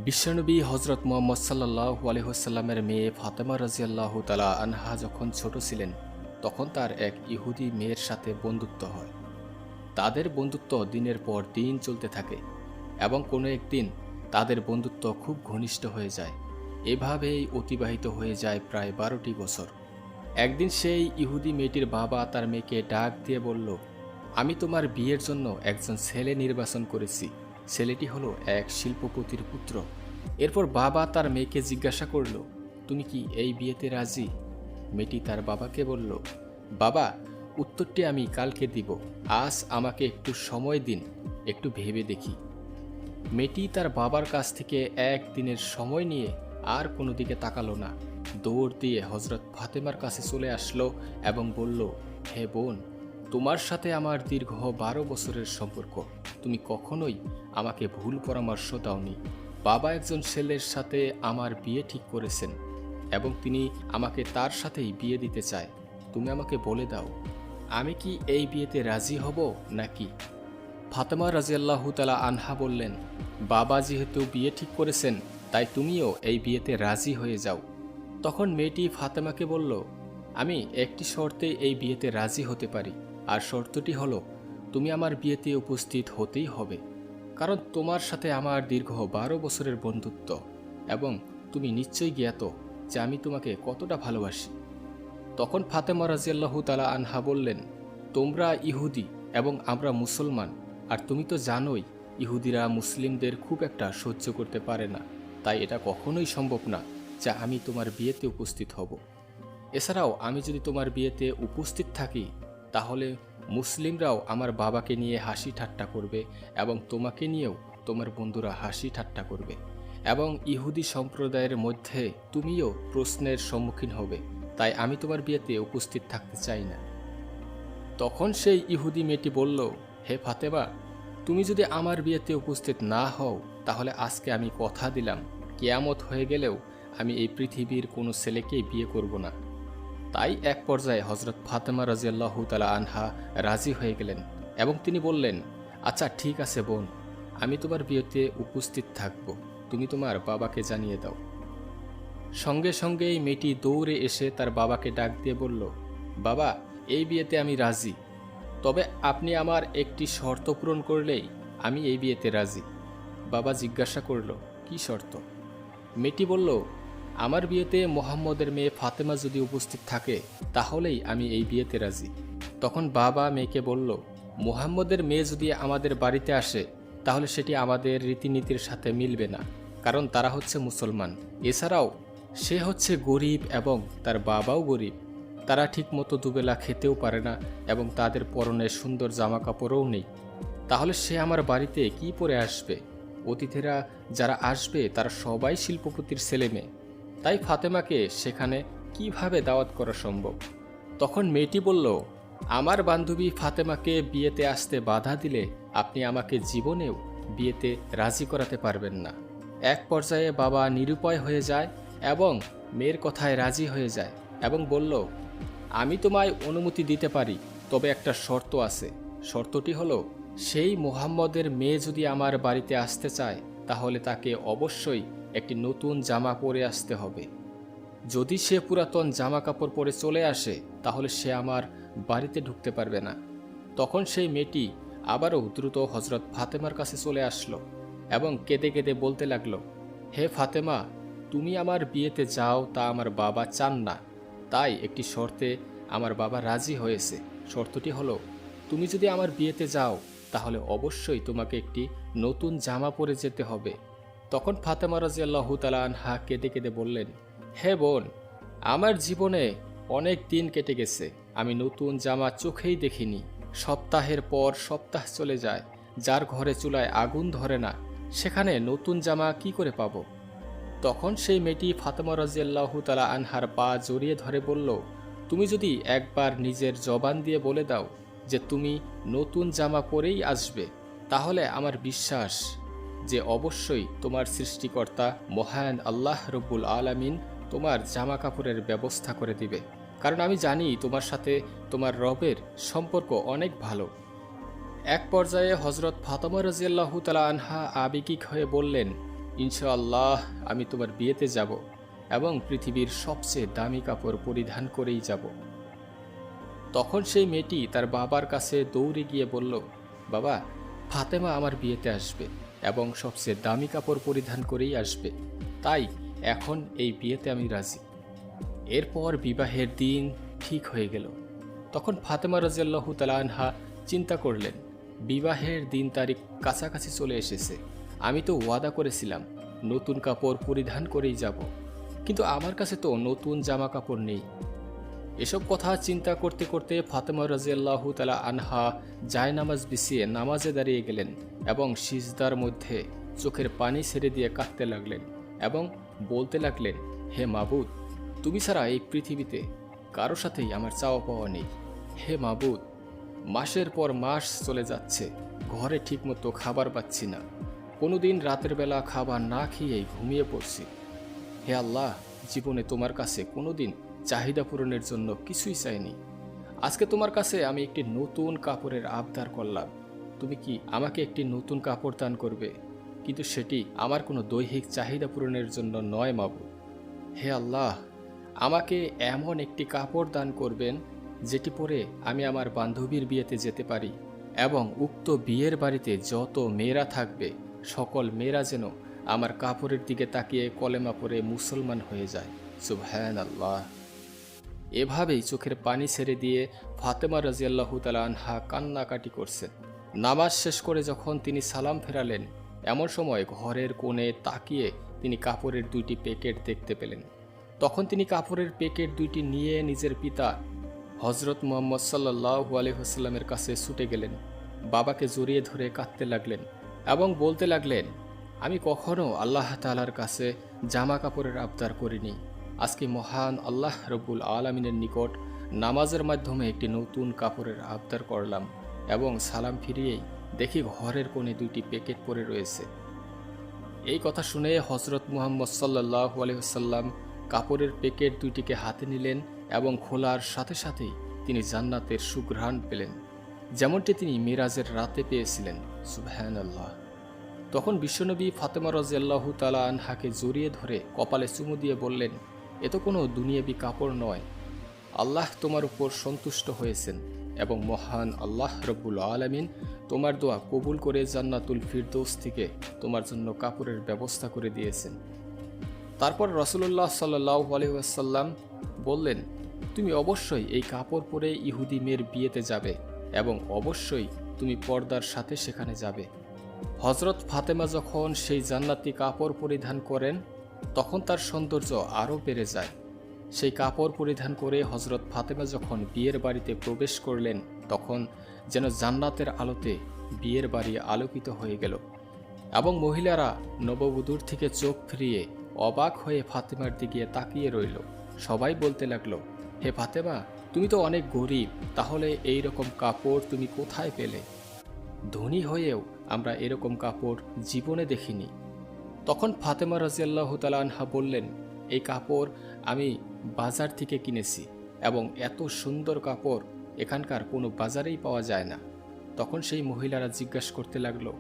বিশ্বনবী হজরত মুহাম্মদ সাল্লাল্লাহু আলাইহি ওয়াসাল্লামের মেয়ে ফাতেমা রাদিয়াল্লাহু তাআলা আনহা যখন ছোট ছিলেন তখন তার এক ইহুদি মেয়ের সাথে বন্ধুত্ব হয়। তাদের বন্ধুত্ব দিনের পর দিন চলতে থাকে এবং কোনো একদিন তাদের বন্ধুত্ব খুব ঘনিষ্ঠ হয়ে যায়। এভাবেই অতিবাহিত হয়ে যায় প্রায় 12টি বছর। একদিন সেই ইহুদি মেয়েটির বাবা তার মেয়েকে ডাক দিয়ে বলল, আমি তোমার বিয়ের জন্য একজন ছেলে নির্বাচন করেছি। ছেলেটি হলো এক শিল্পপতির পুত্র। এরপর বাবা তার মেয়েকে জিজ্ঞাসা করল, তুমি কি এই বিয়েতে রাজি? মেয়েটি তার বাবাকে বলল, বাবা, উত্তরটি আমি কালকে দিব, আজ আমাকে একটু সময় দিন, একটু ভেবে দেখি। মেয়েটি তার বাবার কাছ থেকে একদিনের সময় নিয়ে আর কোনো দিকে তাকালো না, দৌড় দিয়ে হজরত ফাতেমার কাছে চলে আসলো এবং বলল, হে বোন, তোমার সাথে আমার দীর্ঘ 12 বছরের সম্পর্ক। তুমি কখনোই আমাকে ভুল পরামর্শ দাওনি। বাবা একজন ছেলের সাথে আমার বিয়ে ঠিক করেছেন এবং তিনি আমাকে তার সাথেই বিয়ে দিতে চায়। তুমি আমাকে বলে দাও, আমি কি এই বিয়েতে রাজি হব নাকি? ফাতেমা রাদিয়াল্লাহু তাআলা আনহা বললেন, বাবা যেহেতু বিয়ে ঠিক করেছেন তাই তুমিও এই বিয়েতে রাজি হয়ে যাও। তখন মেয়েটি ফাতেমাকে বলল, আমি একটি শর্তে এই বিয়েতে রাজি হতে পারি, আর শর্তটি হলো তুমি আমার বিয়েতে উপস্থিত হতেই হবে, কারণ তোমার সাথে আমার দীর্ঘ 12 বছরের বন্ধুত্ব এবং তুমি নিশ্চয়ই জ্ঞাত যে আমি তোমাকে কতটা ভালোবাসি। তখন ফাতেমা রাদিয়াল্লাহু তাআলা আনহা বললেন, তোমরা ইহুদি এবং আমরা মুসলমান, আর তুমি তো জানোই ইহুদিরা মুসলিমদের খুব একটা সহ্য করতে পারে না, তাই এটা কখনোই সম্ভব না যে আমি তোমার বিয়েতে উপস্থিত হব। এছাড়াও আমি যদি তোমার বিয়েতে উপস্থিত থাকি তাহলে মুসলিমরাও আমার বাবাকে নিয়ে হাসি ঠাট্টা করবে এবং তোমাকে নিয়েও তোমার বন্ধুরা হাসি ঠাট্টা করবে এবং ইহুদি সম্প্রদায়ের মধ্যে তুমিও প্রশ্নের সম্মুখীন হবে, তাই আমি তোমার বিয়েতে উপস্থিত থাকতে চাই না। তখন সেই ইহুদি মেয়েটি বলল, হে ফাতেমা, তুমি যদি আমার বিয়েতে উপস্থিত না হও তাহলে আজকে আমি কথা দিলাম, কিয়ামত হয়ে গেলেও আমি এই পৃথিবীর কোনো ছেলেকেই বিয়ে করব না। তাই এক পর্যায়ে হজরত ফাতেমা রাদিয়াল্লাহু তাআলা আনহা রাজি হয়ে গেলেন এবং তিনি বললেন, আচ্ছা ঠিক আছে বোন, আমি তোমার বিয়েতে উপস্থিত থাকব, তুমি তোমার বাবাকে জানিয়ে দাও। সঙ্গে সঙ্গেই মেয়েটি দৌড়ে এসে তার বাবাকে ডাক দিয়ে বলল, বাবা, এই বিয়েতে আমি রাজি, তবে আপনি আমার একটি শর্ত পূরণ করলেই আমি এই বিয়েতে রাজি। বাবা জিজ্ঞাসা করল, কি শর্ত? মেয়েটি বলল, আমার বিয়েতে মোহাম্মদের মেয়ে ফাতেমা যদি উপস্থিত থাকে তাহলেই আমি এই বিয়েতে রাজি। তখন বাবা মেয়েকে বলল, মোহাম্মদের মেয়ে যদি আমাদের বাড়িতে আসে তাহলে সেটি আমাদের রীতিনীতির সাথে মিলবে না, কারণ তারা হচ্ছে মুসলমান। এছাড়াও সে হচ্ছে গরিব এবং তার বাবাও গরিব, তারা ঠিকমতো দুবেলা খেতেও পারে না এবং তাদের পরনে সুন্দর জামা কাপড়ও নেই। তাহলে সে আমার বাড়িতে কি পরে আসবে? অতিথিরা যারা আসবে তারা সবাই শিল্পপতির ছেলে মেয়ে, তাই ফাতেমাকে সেখানে কিভাবে দাওয়াত করা সম্ভব? তখন মেয়েটি বলল, আমার বান্ধবী ফাতেমাকে বিয়েতে আসতে বাধা দিলে আপনি আমাকে জীবনেও বিয়েতে রাজি করাতে পারবেন না। এক পর্যায়ে বাবা নিরুপায় হয়ে যায় এবং মেয়ের কথায় রাজি হয়ে যায় এবং বলল, আমি তোমায় অনুমতি দিতে পারি, তবে একটা শর্ত আছে। শর্তটি হলো, সেই মুহাম্মদের মেয়ে যদি আমার বাড়িতে আসতে চায় তাহলে তাকে অবশ্যই একটি নতুন জামা পরে আসতে হবে। যদি সে পুরাতন জামা কাপড় পরে চলে আসে তাহলে সে আমার বাড়িতে ঢুকতে পারবে না। তখন সেই মেয়েটি আবারও দ্রুত হজরত ফাতেমার কাছে চলে আসলো এবং কেঁদে কেঁদে বলতে লাগলো, হে ফাতেমা, তুমি আমার বিয়েতে যাও তা আমার বাবা চান না, তাই একটি শর্তে আমার বাবা রাজি হয়েছে। শর্তটি হলো, তুমি যদি আমার বিয়েতে যাও তাহলে অবশ্যই তোমাকে একটি নতুন জামা পরে যেতে হবে। তখন ফাতেমা রাদিয়াল্লাহু তাআলা আনহা কেঁদে কেঁদে বললেন, হে বোন, আমার জীবনে অনেক দিন কেটে গেছে, আমি নতুন জামা চোখেই দেখিনি। সপ্তাহের পর সপ্তাহ চলে যায়, যার ঘরে চুলায় আগুন ধরে না সেখানে নতুন জামা কি করে পাবো? তখন সেই মেয়েটি ফাতেমা রাদিয়াল্লাহু তাআলা আনহার পা জড়িয়ে ধরে বলল, তুমি যদি একবার নিজের জবান দিয়ে বলে দাও যে তুমি নতুন জামা পরেই আসবে, তাহলে আমার বিশ্বাস যে অবশ্যই তোমার সৃষ্টিকর্তা মহান আল্লাহ রব্বুল আলামিন তোমার জামা কাপড়ের ব্যবস্থা করে দিবে, কারণ আমি জানি তোমার সাথে তোমার রবের সম্পর্ক অনেক ভালো। এক পর্যায়ে হজরত ফাতেমা রাদিয়াল্লাহু তাআলা আনহা আবেগিক হয়ে বললেন, ইনশাআল্লাহ আমি তোমার বিয়েতে যাব এবং পৃথিবীর সবচেয়ে দামি কাপড় পরিধান করেই যাব। তখন সেই মেয়েটি তার বাবার কাছে দৌড়ে গিয়ে বলল, বাবা, ফাতেমা আমার বিয়েতে আসবে এবং সবচেয়ে দামি কাপড় পরিধান করেই আসবে, তাই এখন এই বিয়েতে আমি রাজি। এরপর বিবাহের দিন ঠিক হয়ে গেল। তখন ফাতেমা রাদিয়াল্লাহু তাআলা আনহা চিন্তা করলেন, বিবাহের দিন তারিখ কাছাকাছি চলে এসেছে, আমি তো ওয়াদা করেছিলাম নতুন কাপড় পরিধান করেই যাব, কিন্তু আমার কাছে তো নতুন জামা কাপড় নেই। এসব কথা চিন্তা করতে করতে ফাতেমা রাদিয়াল্লাহু তাআলা আনহা জায়নামাজ বিছিয়ে নামাজে দাঁড়িয়ে গেলেন এবং সিজদার মধ্যে চোখের পানি ছেড়ে দিয়ে কাঁদতে লাগলেন এবং বলতে লাগলেন, হে মাবুদ, তুমি ছাড়া এই পৃথিবীতে কারো সাথেই আমার চাওয়া পাওয়া নেই। হে মাবুদ, মাসের পর মাস চলে যাচ্ছে, ঘরে ঠিকমতো খাবার পাচ্ছি না, কোনোদিন রাতের বেলা খাবার না খেয়েই ঘুমিয়ে পড়ছি। হে আল্লাহ, জীবনে তোমার কাছে কোনোদিন চাহিদা পূরণের জন্য কিছুই চাইনি। আজকে তোমার কাছে আমি একটি নতুন কাপড়ের আবদার করলাম, তুমি কি আমাকে একটি নতুন কাপড় দান করবে? কিন্তু সেটি আমার কোনো দৈহিক চাহিদা পূরণের জন্য নয় মাবুদ। হে আল্লাহ, আমাকে এমন একটি কাপড় দান করবেন যেটি পরে আমি আমার বান্ধবীর বিয়েতে যেতে পারি এবং উক্ত বিয়ের বাড়িতে যত মেয়েরা থাকবে সকল মেয়েরা যেন আমার কাপড়ের দিকে তাকিয়ে কলেমা পড়ে মুসলমান হয়ে যায়। সুবহানাল্লাহ। এভাবেই চোখের পানি ছেড়ে দিয়ে ফাতেমা রাদিয়াল্লাহু তাআলা আনহা কান্নাকাটি করছেন। নামাজ শেষ করে যখন তিনি সালাম ফেরালেন, এমন সময় ঘরের কোণে তাকিয়ে তিনি কাপড়ের দুইটি প্যাকেট দেখতে পেলেন। তখন তিনি কাপড়ের প্যাকেট দুইটি নিয়ে নিজের পিতা হযরত মুহাম্মদ সাল্লাল্লাহু আলাইহি ওয়াসাল্লামের কাছে ছুটে গেলেন, বাবাকে জড়িয়ে ধরে কাঁদতে লাগলেন এবং বলতে লাগলেন, আমি কখনো আল্লাহ তাআলার কাছে জামা কাপড়ের আবদার করিনি। আজকে মহান আল্লাহ রব্বুল আলামিনের নিকট নামাজের মাধ্যমে একটি নতুন কাপড়ের আবদার করলাম এবং সালাম ফিরিয়েই দেখি ঘরের কোণে দুইটি প্যাকেট পড়ে রয়েছে। এই কথা শুনে হযরত মুহাম্মদ সাল্লাল্লাহু আলাইহি ওয়াসাল্লাম কাপড়ের প্যাকেট দুইটিকে হাতে নিলেন এবং খোলার সাথে সাথেই তিনি জান্নাতের সুঘ্রাণ পেলেন, যেমনটি তিনি মিরাজের রাতে পেয়েছিলেন। সুবহানাল্লাহ। তখন বিশ্বনবী ফাতেমা রাদিয়াল্লাহু তাআলা আনহাকে জড়িয়ে ধরে কপালে চুমু দিয়ে বললেন, এ তো কোনো দুনিয়াবি কাপড় নয়, আল্লাহ তোমার উপর সন্তুষ্ট হয়েছেন এবং মহান আল্লাহ রব্বুল আলামিন তোমার দোয়া কবুল করে জান্নাতুল ফিরদৌস থেকে তোমার জন্য কাপড়ের ব্যবস্থা করে দিয়েছেন। তারপর রাসূলুল্লাহ সাল্লাল্লাহু আলাইহি ওয়াসাল্লাম বললেন, তুমি অবশ্যই এই কাপড় পরে ইহুদি মেয়ের বিয়েতে যাবে এবং অবশ্যই তুমি পর্দার সাথে সেখানে যাবে। হযরত ফাতেমা যখন সেই জান্নাতি কাপড় পরিধান করেন তখন তার সৌন্দর্য আরও বেড়ে যায়। সেই কাপড় পরিধান করে হযরত ফাতেমা যখন বিয়ের বাড়িতে প্রবেশ করলেন তখন যেন জান্নাতের আলোতে বিয়ের বাড়ি আলোকিত হয়ে গেল এবং মহিলারা নববধূর থেকে চোখ ফিরিয়ে অবাক হয়ে ফাতেমার দিকে তাকিয়ে রইল। সবাই বলতে লাগলো, হে ফাতেমা, তুমি তো অনেক গরিব, তাহলে এই রকম কাপড় তুমি কোথায় পেলে? ধনী হয়েও আমরা এরকম কাপড় জীবনে দেখিনি। তখন ফাতেমা রাদিয়াল্লাহু তাআলা আনহা বললেন, এই কাপড় আমি বাজার থেকে কিনেছি এবং এত সুন্দর কাপড় এখানকার কোনো বাজারেই পাওয়া যায় না। তখন সেই মহিলারা জিজ্ঞাসা করতে লাগলো,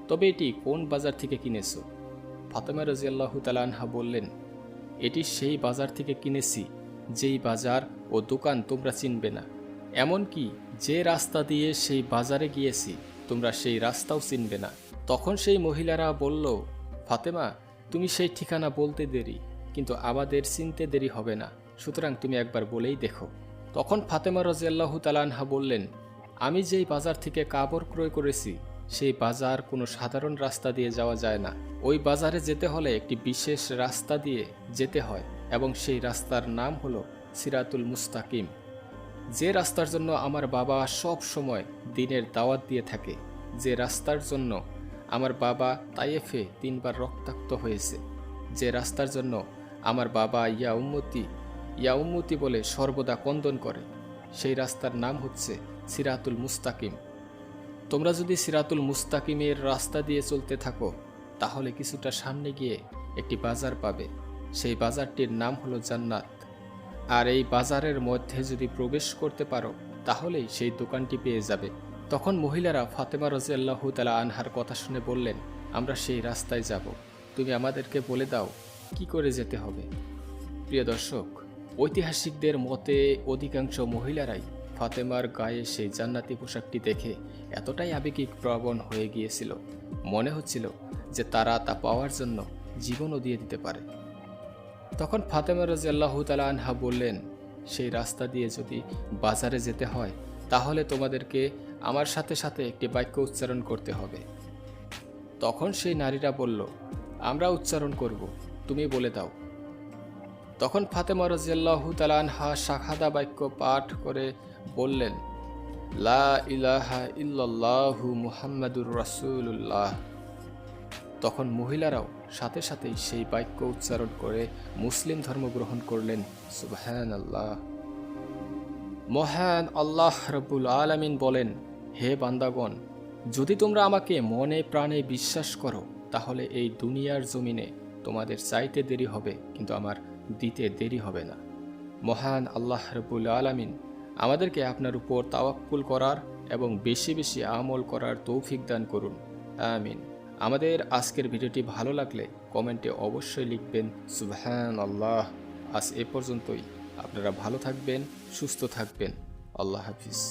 তবে এটি কোন বাজার থেকে কিনেছো? ফাতেমা রাদিয়াল্লাহু তাআলা আনহা বললেন, এটি সেই বাজার থেকে কিনেছি যেই বাজার ও দোকান তোমরা চিনবে না, এমনকি যে রাস্তা দিয়ে সেই বাজারে গিয়েছি তোমরা সেই রাস্তাও চিনবে না। তখন সেই মহিলারা বলল, ফাতেমা, তুমি সেই ঠিকানা বলতে দেরি, কিন্তু আমাদের চিনতে দেরি হবে না, সুতরাং তুমি একবার বলেই দেখো। তখন ফাতেমা রাদিয়াল্লাহু তাআলা আনহা বললেন, আমি যেই বাজার থেকে কাপড় ক্রয় করেছি সেই বাজার কোনো সাধারণ রাস্তা দিয়ে যাওয়া যায় না। ওই বাজারে যেতে হলে একটি বিশেষ রাস্তা দিয়ে যেতে হয় এবং সেই রাস্তার নাম হলো সিরাতুল মুস্তাকিম, যে রাস্তার জন্য আমার বাবা সব সময় দ্বীনের দাওয়াত দিয়ে থাকে, যে রাস্তার জন্য আমার বাবা তায়েফে 3 বার রক্তাক্ত হয়েছে, যে রাস্তার জন্য আমার বাবা ইয়া উম্মতি বলে সর্বদা কন্দন করে, সেই রাস্তার নাম হচ্ছে সিরাতুল মুস্তাকিম। তোমরা যদি সিরাতুল মুস্তাকিমের রাস্তা দিয়ে চলতে থাকো তাহলে কিছুটা সামনে গিয়ে একটি বাজার পাবে, সেই বাজারটির নাম হলো জান্নাত। আর এই বাজারের মধ্যে যদি প্রবেশ করতে পারো তাহলেই সেই দোকানটি পেয়ে যাবে। তখন মহিলারা ফাতেমা রাদিয়াল্লাহু তাআলা আনহার কথা শুনে বললেন, আমরা সেই রাস্তায় যাব। তুমি আমাদেরকে বলে দাও কি করে যেতে হবে। প্রিয় দর্শক, ঐতিহাসিকদের মতে অধিকাংশ মহিলারাই ফাতেমার গায়ে সেই জান্নাতি পোশাকটি দেখে এতটাই আবেগিক প্রবণ হয়ে গিয়েছিল, মনে হচ্ছিল যে তারা তা পাওয়ার জন্য জীবনও দিয়ে দিতে পারে। তখন ফাতেমা রাদিয়াল্লাহু তাআলা আনহা বললেন, সেই রাস্তা দিয়ে যদি বাজারে যেতে হয় তাহলে তোমাদেরকে আমার সাথে সাথে একটি বাক্য উচ্চারণ করতে হবে। তখন সেই নারীরা বলল, আমরা উচ্চারণ করব, তুমি বলে দাও। তখন ফাতেমা রাদিয়াল্লাহু তাআলা আনহা শাহাদা বাক্য পাঠ করে বললেন, লা ইলাহা ইল্লাল্লাহু মুহাম্মাদুর রাসূলুল্লাহ। তখন মহিলারাও সাথে সাথেই সেই বাক্য উচ্চারণ করে মুসলিম ধর্ম গ্রহণ করলেন। সুবহানাল্লাহ। মহান আল্লাহ রাব্বুল আলামিন বলেন, হে বান্দাগণ, যদি তোমরা আমাকে মনে প্রাণে বিশ্বাস করো তাহলে এই দুনিয়ার জমিনে তোমাদের চাইতে দেরি হবে, কিন্তু আমার দিতে দেরি হবে না। মহান আল্লাহ রাব্বুল আলামিন আমাদেরকে আপনার উপর তাওয়াক্কুল করার এবং বেশি বেশি আমল করার তৌফিক দান করুন, আমিন। আমাদের আজকের ভিডিওটি ভালো লাগলে কমেন্টে অবশ্যই লিখবেন সুবহানাল্লাহ। আজ এ পর্যন্তই। আপনারা ভালো থাকবেন, সুস্থ থাকবেন। আল্লাহ হাফিজ।